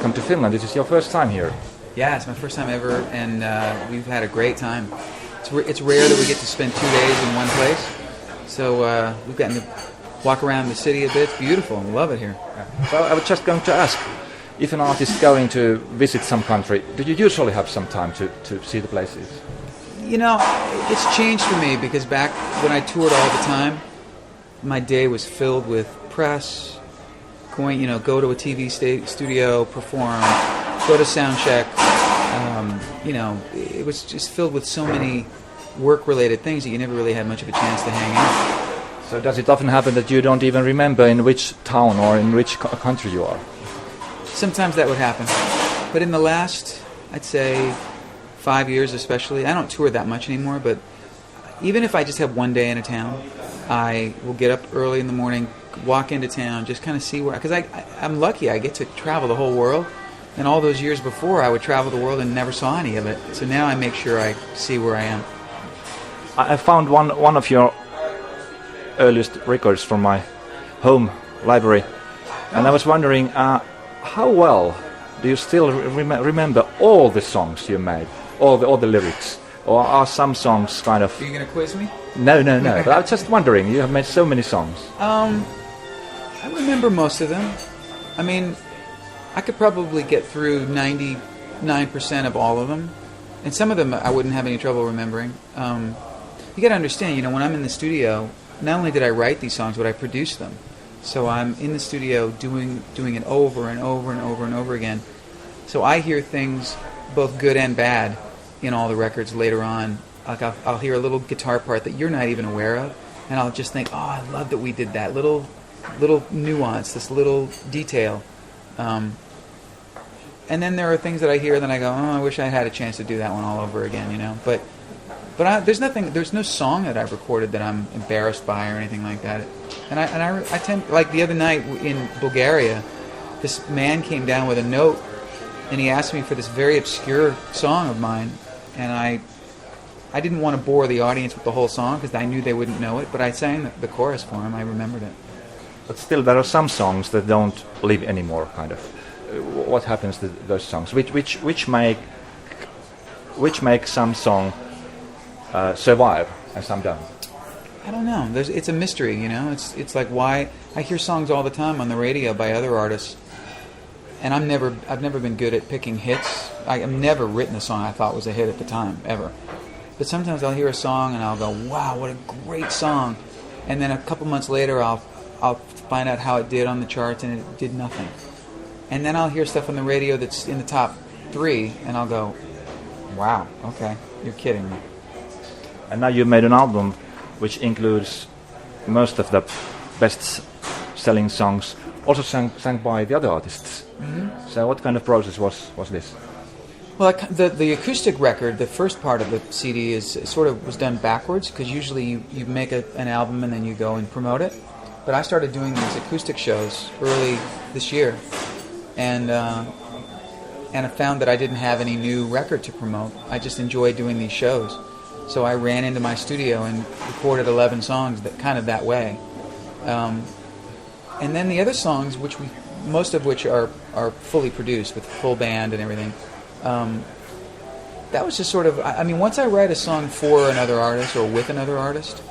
welcome to Finland. This is your first time here. Yeah, it's my first time ever, and we've had a great time. It's rare that we get to spend 2 days in one place, so we've gotten to walk around the city a bit. It's beautiful, and we love it here. Yeah. So I was just going to ask, if an artist is going to visit some country, do you usually have some time to see the places? You know, it's changed for me, because back when I toured all the time, my day was filled with press, go to a TV studio, perform, go to sound check. It was just filled with so many work-related things that you never really had much of a chance to hang out. So does it often happen that you don't even remember in which town or in which country you are? Sometimes that would happen. But in the last, I'd say, 5 years especially, I don't tour that much anymore, but even if I just have one day in a town, I will get up early in the morning, walk into town, just kind of see where... Because I'm lucky, I get to travel the whole world. And all those years before, I would travel the world and never saw any of it. So now I make sure I see where I am. I found one of your earliest records from my home library. And I was wondering, how well do you still remember all the songs you made? All the lyrics? Or are some songs kind of... Are you going to quiz me? No. But I was just wondering, you have made so many songs. I remember most of them. I mean, I could probably get through 99% of all of them. And some of them I wouldn't have any trouble remembering. You got to understand, when I'm in the studio, not only did I write these songs, but I produced them. So I'm in the studio doing it over and over and over and over again. So I hear things, both good and bad, in all the records later on. Like I'll hear a little guitar part that you're not even aware of, and I'll just think, oh, I love that we did that little nuance, this little detail. And then there are things that I hear, and then I go, oh, I wish I had a chance to do that one all over again, But there's no song that I've recorded that I'm embarrassed by or anything like that. And I tend, like the other night in Bulgaria, this man came down with a note, and he asked me for this very obscure song of mine, and I didn't want to bore the audience with the whole song because I knew they wouldn't know it, but I sang the chorus for him. I remembered it. But still, there are some songs that don't live anymore, kind of. What happens to those songs? Which make some song survive and some don't? I don't know. It's a mystery, It's like why I hear songs all the time on the radio by other artists, and I've never been good at picking hits. I've never written a song I thought was a hit at the time ever. But sometimes I'll hear a song and I'll go, wow, what a great song, and then a couple months later I'll find out how it did on the charts, and it did nothing. And then I'll hear stuff on the radio that's in the top 3, and I'll go, wow, okay, you're kidding me. And now you made an album which includes most of the best-selling songs, also sang by the other artists. Mm-hmm. So what kind of process was this? Well, the acoustic record, the first part of the CD was done backwards, because usually you make an album and then you go and promote it. But I started doing these acoustic shows early this year, and I found that I didn't have any new record to promote. I just enjoyed doing these shows. So I ran into my studio and recorded 11 songs that way. And then the other songs, most of which are fully produced with full band and everything, that was just sort of, once I write a song for another artist or with another artist,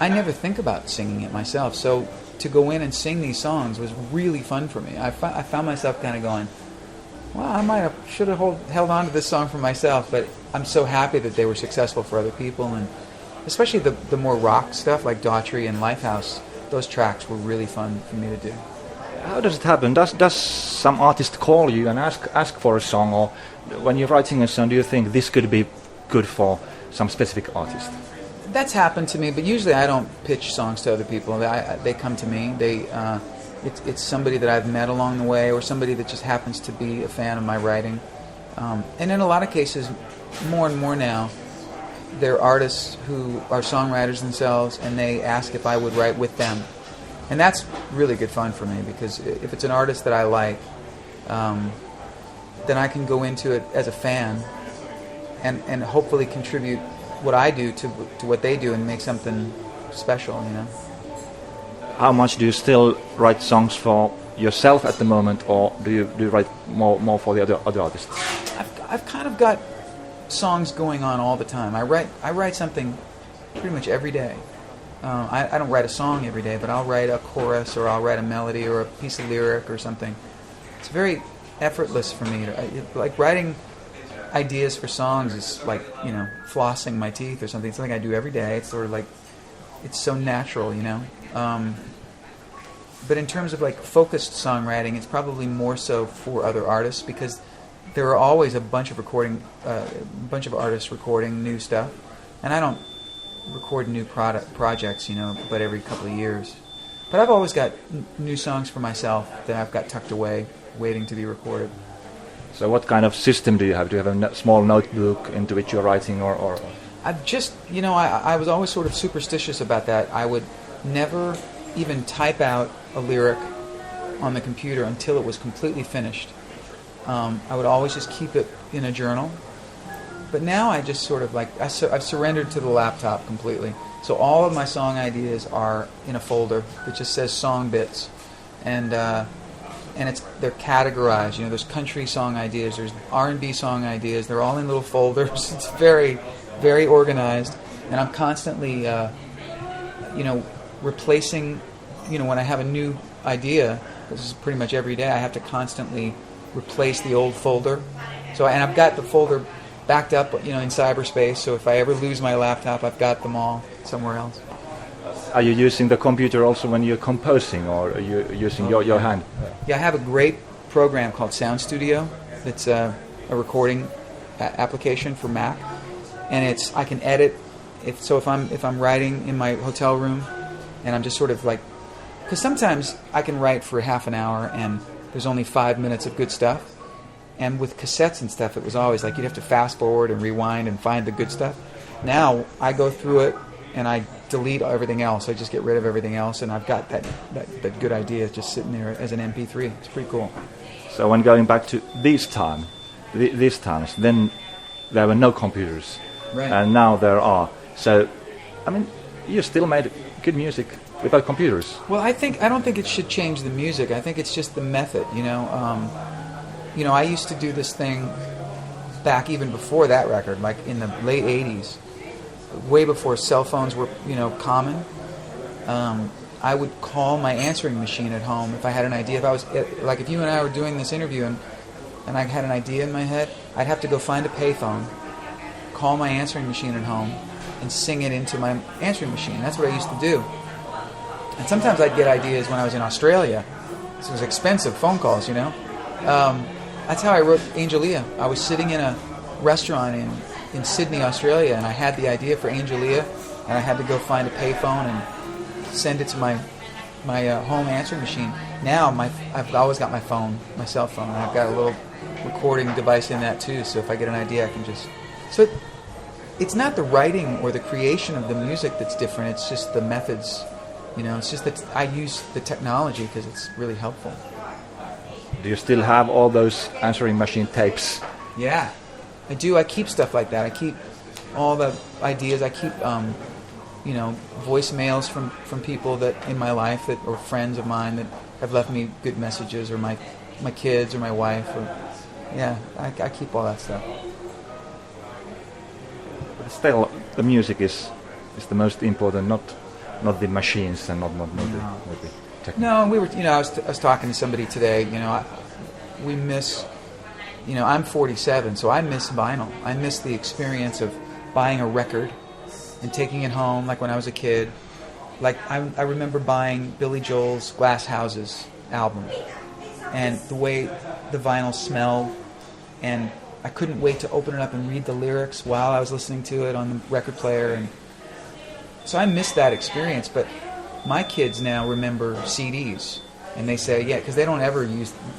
I never think about singing it myself. So to go in and sing these songs was really fun for me. I found myself kind of going, wow, should have held on to this song for myself, but I'm so happy that they were successful for other people, and especially the more rock stuff like Daughtry and Lifehouse, those tracks were really fun for me to do. How does it happen? Does some artist call you and ask for a song, or when you're writing a song, do you think this could be good for some specific artist? That's happened to me, but usually I don't pitch songs to other people. They come to me. It's somebody that I've met along the way, or somebody that just happens to be a fan of my writing. And in a lot of cases, more and more now, they're artists who are songwriters themselves, and they ask if I would write with them. And that's really good fun for me, because if it's an artist that I like, then I can go into it as a fan and hopefully contribute what I do to what they do and make something special, How much do you still write songs for yourself at the moment, or do you write more for the other artists? I've kind of got songs going on all the time. I write something pretty much every day. I don't write a song every day, but I'll write a chorus, or I'll write a melody, or a piece of lyric, or something. It's very effortless for me. Like writing ideas for songs is like, you know, flossing my teeth or something. It's something I do every day. It's sort of like, it's so natural, you know. But in terms of like focused songwriting, it's probably more so for other artists, because there are always a bunch of artists recording new stuff, and I don't record new projects, you know, but every couple of years. But I've always got new songs for myself that I've got tucked away, waiting to be recorded. So what kind of system do you have? Do you have a small notebook into which you're writing, or? I've just, you know, I was always sort of superstitious about that. I would never even type out a lyric on the computer until it was completely finished. I would always just keep it in a journal. But now I just sort of like, I've surrendered to the laptop completely. So all of my song ideas are in a folder that just says song bits. And they're categorized. You know, there's country song ideas, there's R&B song ideas. They're all in little folders. It's very, very organized. And I'm constantly, you know, replacing, you know, when I have a new idea, this is pretty much every day, I have to constantly replace the old folder. So, and I've got the folder backed up, you know, in cyberspace, so if I ever lose my laptop, I've got them all somewhere else. Are you using the computer also when you're composing, or are you using your hand? Yeah, I have a great program called Sound Studio. It's a recording application for Mac, and I can edit. If I'm writing in my hotel room, and I'm just sort of like, because sometimes I can write for half an hour and there's only 5 minutes of good stuff. And with cassettes and stuff, it was always like you'd have to fast forward and rewind and find the good stuff. Now I go through it and I delete everything else. I just get rid of everything else, and I've got that good idea just sitting there as an MP3. It's pretty cool. So when going back to these times, then there were no computers, right? And now there are. So, I mean, you still made good music without computers. Well, I don't think it should change the music. I think it's just the method. You know, I used to do this thing back even before that record, like in the late '80s, way before cell phones were, you know, common. I would call my answering machine at home if I had an idea. If I was like, if you and I were doing this interview and I had an idea in my head, I'd have to go find a payphone, call my answering machine at home, and sing it into my answering machine. That's what I used to do. And sometimes I'd get ideas when I was in Australia. This was expensive phone calls, you know. That's how I wrote Angelia. I was sitting in a restaurant in Sydney, Australia, and I had the idea for Angelia, and I had to go find a payphone and send it to my home answering machine. Now I've always got my phone, my cell phone, and I've got a little recording device in that too. So if I get an idea, I can just. So it's not the writing or the creation of the music that's different. It's just the methods. You know, it's just that I use the technology because it's really helpful. Do you still have all those answering machine tapes? Yeah, I do. I keep stuff like that. I keep all the ideas. I keep, you know, voicemails from people that in my life that or friends of mine that have left me good messages, or my kids or my wife. Or yeah, I keep all that stuff. But still, the music is the most important, not the machines and not the technology. No, we were. You know, I was talking to somebody today. You know, we miss. You know, I'm 47, so I miss vinyl. I miss the experience of buying a record and taking it home, like when I was a kid. Like I remember buying Billy Joel's Glass Houses album, and the way the vinyl smelled, and I couldn't wait to open it up and read the lyrics while I was listening to it on the record player, and so I missed that experience. But my kids now remember CDs, and they say, yeah, because they don't ever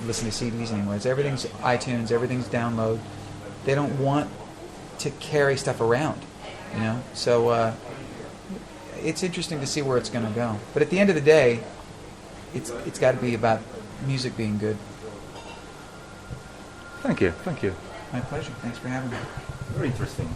listen to CDs anymore. Everything's iTunes, everything's download. They don't want to carry stuff around, you know. So it's interesting to see where it's going to go. But at the end of the day, it's got to be about music being good. Thank you. My pleasure. Thanks for having me. Very interesting.